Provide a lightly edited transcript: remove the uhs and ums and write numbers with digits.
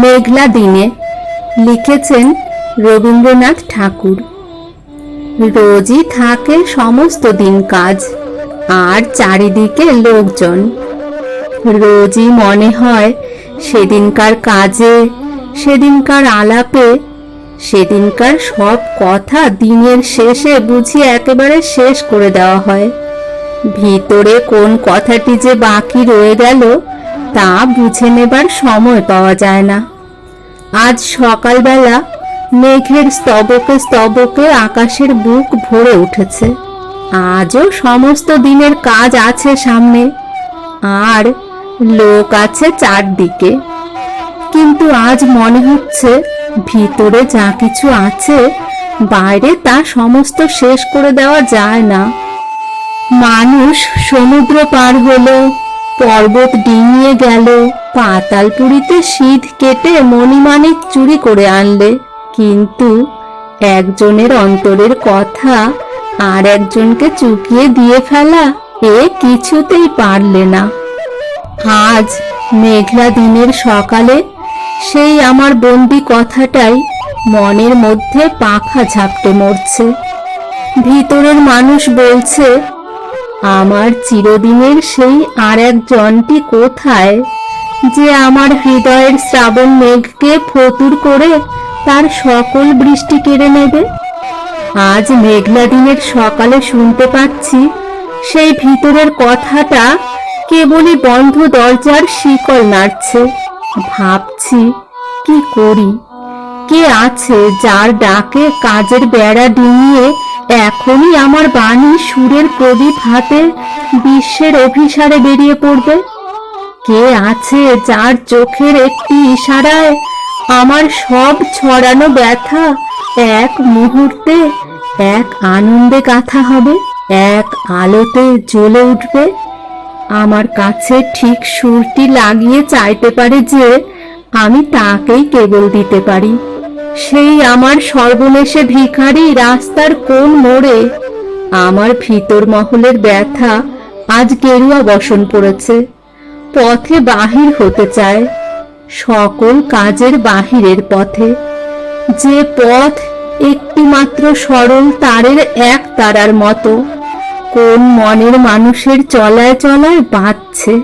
মেঘলা দিনে লিখেছেন রবীন্দ্রনাথ ঠাকুর। রোজই থাকে সমস্ত দিন কাজ, আর চারিদিকে লোকজন। রোজই মনে হয় সেদিনকার কাজে, সেদিনকার আলাপে, সেদিনকার সব কথা দিনের শেষে বুঝি একেবারে শেষ করে দেওয়া হয়। ভিতরে কোন কথাটি যে বাকি রয়ে গেল তা বুঝে নেবার সময় পাওয়া যায় না। আজ সকালবেলা মেঘের স্তবকে স্তবকে আকাশের বুক ভরে উঠেছে। আজও সমস্ত দিনের কাজ আছে সামনে, আর লোক আছে চারদিকে। কিন্তু আজ মনে হচ্ছে ভিতরে যা কিছু আছে বাইরে তা সমস্ত শেষ করে দেওয়া যায় না। মানুষ সমুদ্র পার হলো, পর্বত ডিঙিয়ে গেল, পাতালপুরীতে সিঁধ কেটে মণিমাণিক চুরি করে আনলে, কিন্তু একজনের অন্তরের কথা আর একজনকে চুকিয়ে দিয়ে ফেলা এ কিছুতেই পারলে না। আজ মেঘলা দিনের সকালে সেই আমার বন্দি কথাটাই মনের মধ্যে পাখা ঝাপটে মরছে। ভিতরের মানুষ বলছে, আমার চিরদিনের সেই আর একজনটি কোথায়, যে আমার হৃদয়ের শ্রাবণ মেঘকে ফতুর করে তার সকল বৃষ্টি কেড়ে নেবে। আজ মেঘলা দিনের সকালে শুনতে পাচ্ছি সেই ভিতরের কথাটা কেবলই বন্ধ দরজার শিকল নাড়ছে। ভাবছি কি করি, কে আছে যার ডাকে কাজের বেড়া ডিঙিয়ে এখনই আমার বাণী সুরের প্রদীপ হাতে বিশ্বের অভিসারে বেরিয়ে পড়বে? কে আছে যার চোখের একটি ইশারায় আমার সব ছড়ানো ব্যথা এক মুহূর্তে এক আনন্দে গাথা হবে, এক আলোতে জ্বলে উঠবে? আমার কাছে ঠিক সুরটি লাগিয়ে চাইতে পারে যে আমি তাকেই কেবল দিতে পারি। সেই আমার সর্বনেশে ভিখারি রাস্তার কোন মোড়ে আমার ভিতর মহলের ব্যথা আজ গেরুয়া বসন পড়েছে, পথে বাহির হতে চায়, সকল কাজের বাহিরের পথে, যে পথ একটি মাত্র সরল তারের এক তারার মতো কোন মনের মানুষের চলায় চলায় বাঁধছে।